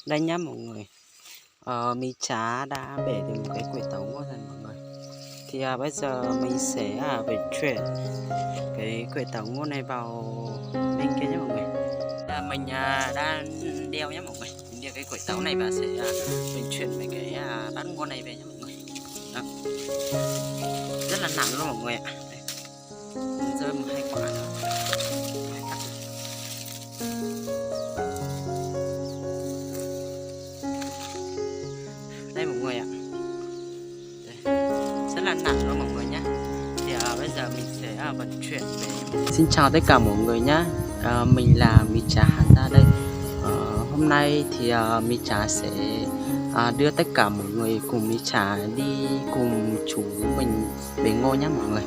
Đây nhá mọi người, mi chả đã bể được một cái quầy tấu ngon rồi mọi người. Thì bây giờ mình sẽ phải chuyển cái quầy tấu ngon này vào bên kia nhé mọi người. Mình đang đeo nhé mọi người, mình đeo cái quầy tấu này và sẽ mình chuyển mấy cái bát ngon này về nhé mọi người. Đó. Rất là nặng luôn mọi người ạ. Rơi một hai quả nữa. Đây mọi người ạ. Đây. Rất là nặng luôn mọi người nhé. Thì bây giờ mình sẽ vận chuyển về. Xin chào tất cả mọi người nhé. Mình là Mi Trà Hà Gia đây. Hôm nay thì Mi Trà sẽ đưa tất cả mọi người cùng Mi Trà đi cùng chú mình về ngô nhé mọi người.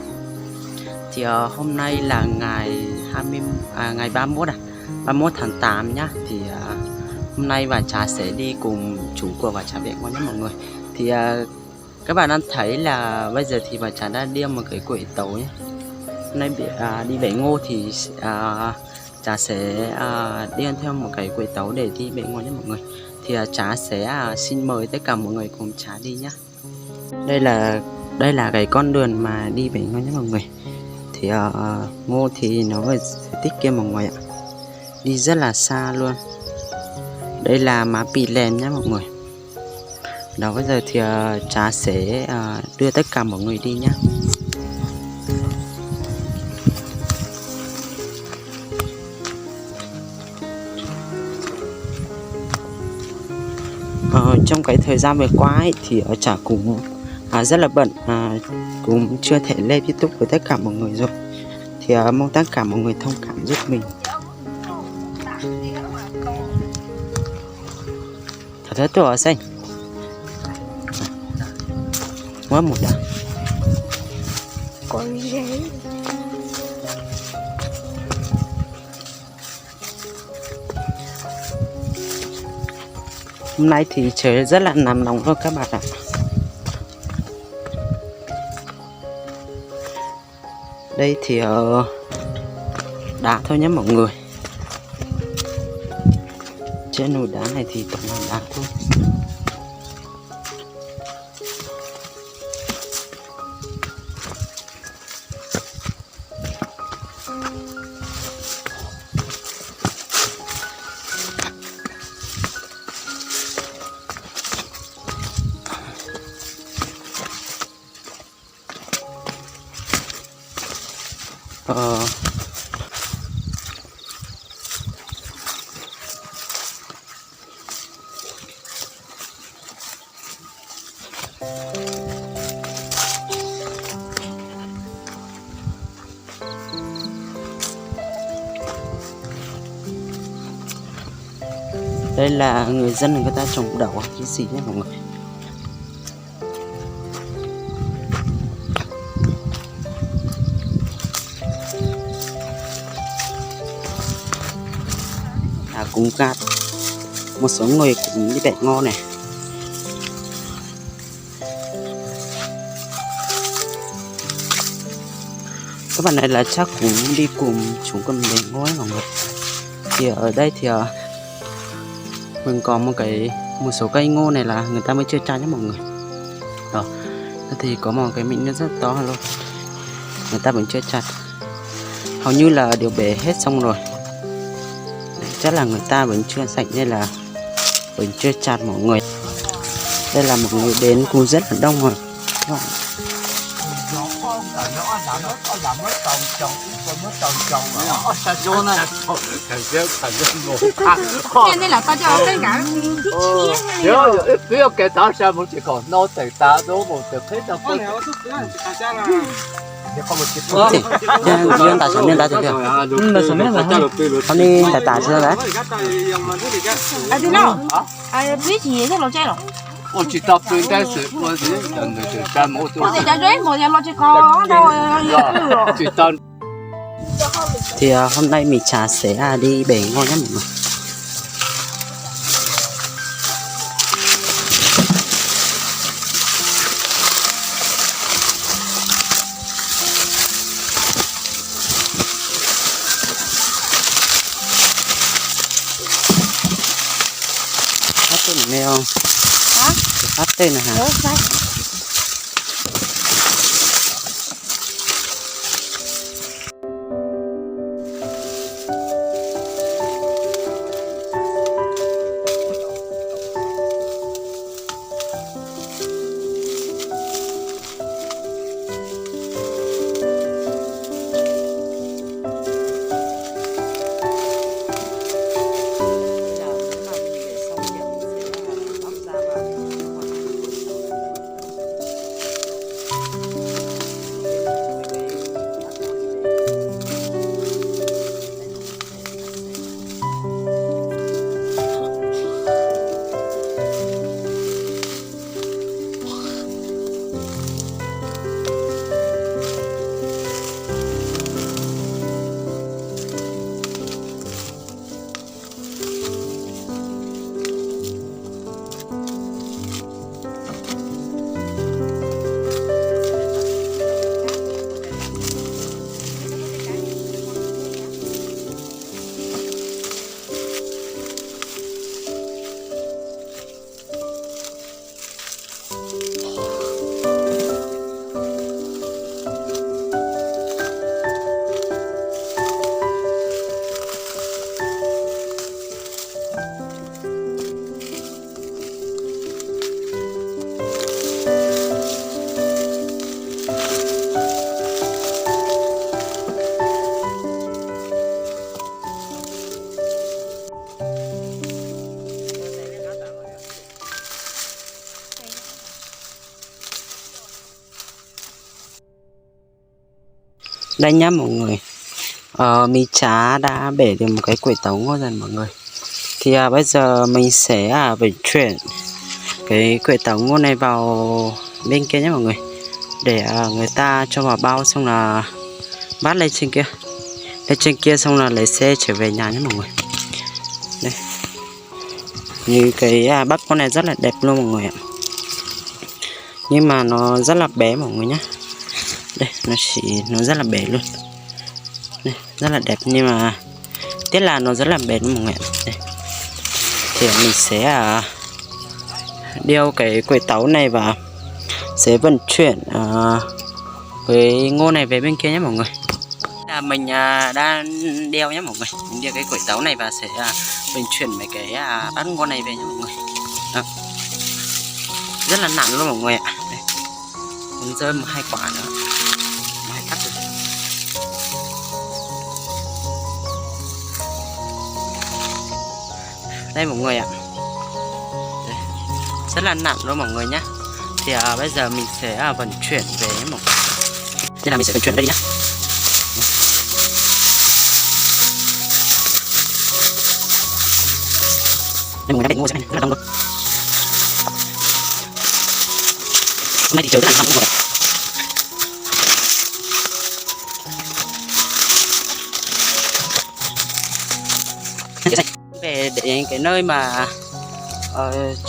Thì hôm nay là ngày 31 31 tháng 8 nhá. Thì hôm nay bà Trà sẽ đi cùng chú của bà Trà về ngô nhé mọi người. Thì các bạn đang thấy là bây giờ thì bà Trà đã đeo một cái quẩy tấu nhé. Hôm nay đi bể ngô thì Trà sẽ đeo theo một cái quẩy tấu để đi bể ngô nhé mọi người. Thì Trà sẽ xin mời tất cả mọi người cùng Trà đi nhé. Đây là cái con đường mà đi bể ngô nhé mọi người. Thì ngô thì nó phải tích kia mọi người ạ, đi rất là xa luôn. Đây là má Pì Lèn nhé mọi người. Đó, bây giờ thì Trà sẽ đưa tất cả mọi người đi nhé. Trong cái thời gian vừa qua ấy, thì Trà cũng rất là bận, cũng chưa thể lên YouTube với tất cả mọi người rồi. Thì mong tất cả mọi người thông cảm giúp mình. Thật tốt ở xanh quá một đã. Con ghế. Hôm nay thì trời rất là nắng nóng thôi các bạn ạ. Đây thì đá thôi nhé mọi người. Trên núi đá này thì toàn là đá thôi. Đây là người dân người ta trồng đậu cái gì nhé mọi người. Cũng gạt một số người cũng đi bẻ ngô này. Các bạn này là chắc cũng đi cùng chúng con bẻ ngô ấy mọi người. Thì ở đây thì mình có một số cây ngô này là người ta mới chưa chặt nhé mọi người. Đó, thì có một cái miệng rất to luôn, người ta vẫn chưa chặt, hầu như là đều bẻ hết xong rồi. Chắc là người ta vẫn chưa sạch nên là vẫn chưa chặt mọi người. Đây là một người đến cũng rất là đông rồi các bạn. Đây là ta cho tất cả不要给大家冇只講，我哋打到冇就睇到不。Riêng tại sao ta chưa? Hôm nay tại tại sao đấy? đi đâu? Biết gì thế lo chơi rồi? 我知道不应该是我是人的就干冇做。我哋就追我哋落只個đâu. 知道。 Thì hôm nay mình Trà sẽ đi bể ngô nhé mọi người. tên này không? Hả? Phát tên này hả? Ủa, đây. Đây nhá mọi người, mi chá đã bể được một cái quẩy tấu ngon rồi mọi người. Thì bây giờ mình sẽ vận chuyển cái quẩy tấu ngon này vào bên kia nhé mọi người, để người ta cho vào bao xong là bắt lên trên kia xong là lấy xe trở về nhà nhé mọi người. Đây, như cái bắp con này rất là đẹp luôn mọi người ạ, nhưng mà nó rất là bé mọi người nhé. Đây nó rất là bé luôn. Đây, rất là đẹp nhưng mà tiếc là nó rất là bé mọi người ạ. Đây. Thì mình sẽ đeo cái quẩy tấu này và sẽ vận chuyển cái ngô này về bên kia nhé mọi người. Mình đang đeo nhé mọi người, mình đeo cái quẩy tấu này và sẽ vận chuyển mấy cái bát ngô này về nhé mọi người. Đó. Rất là nặng luôn mọi người ạ. Đây. Còn rơi một hai quả nữa, hai cắt rồi. Đây mọi người ạ. Đây. Rất là nặng luôn mọi người nhé. Thì bây giờ mình sẽ vận chuyển về một. Thế là mình sẽ vận chuyển đây nhá. Đây mọi người đang định mua xem này, rất là đông luôn. Hôm nay thì trời rất là nóng mọi người. Về để cái nơi mà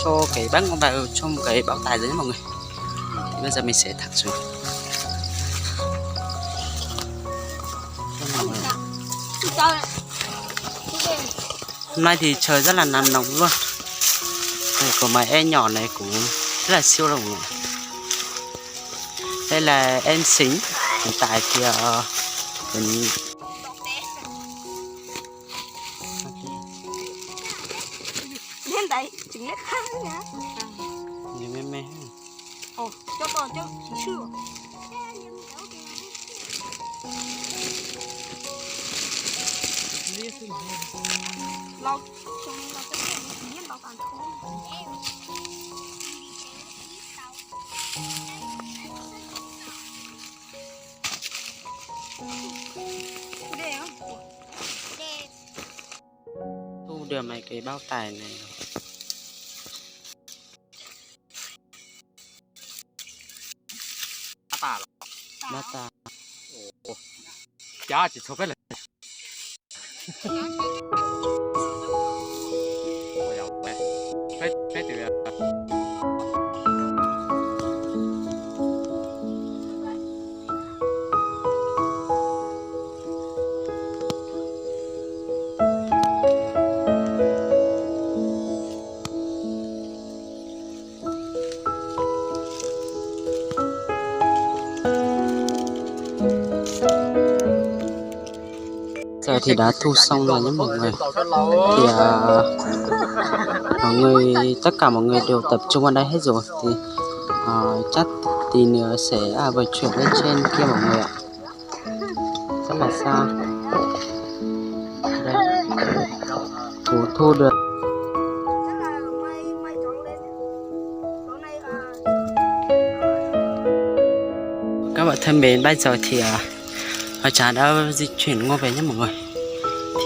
cho cái bác vào trong một cái bao tải đấy mọi người. Thì bây giờ mình sẽ thẳng xuống. Hôm nay thì trời rất là nắng nóng luôn. Đây, có mấy em nhỏ này cũng rất là siêu đồng. Đây là em xính. Hiện tại thì mình Lên đây, trứng lết khăn nhá. nhìn mê mê. Ồ, cho con cho chưa. Lâu trong nó sẽ nhiên bảo toàn thôi. Thu được mấy cái bao tải này. Bata. giá chỉ số cái là phết từ giờ thì đã thu xong rồi nhé mọi người. Thì mọi người, tất cả mọi người đều tập trung vào đây hết rồi. Thì chắc tí nữa sẽ vận chuyển lên trên kia mọi người ạ. Rất là xa. Đây. Thu được. Chắc là mày chọn lên. Chỗ này Các bạn thân mến, bây giờ thì họ Trà đã di chuyển ngôi về nhé mọi người.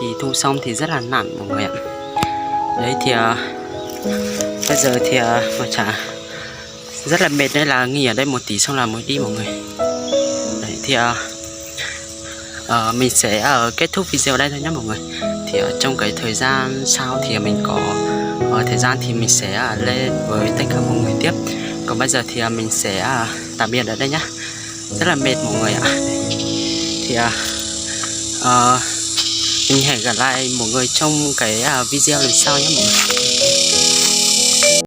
Thì thu xong thì rất là nặng mọi người ạ. Đấy thì bây giờ thì họ Trà rất là mệt nên là nghỉ ở đây một tí xong là mới đi mọi người. Đấy thì mình sẽ kết thúc video ở đây thôi nhé mọi người. Thì trong cái thời gian sau thì mình có thời gian thì mình sẽ lên với tất cả mọi người tiếp. Còn bây giờ thì mình sẽ tạm biệt ở đây nhé. Rất là mệt mọi người ạ. Thì mình hẹn gặp lại mọi người trong cái video lần sau nhé mọi người.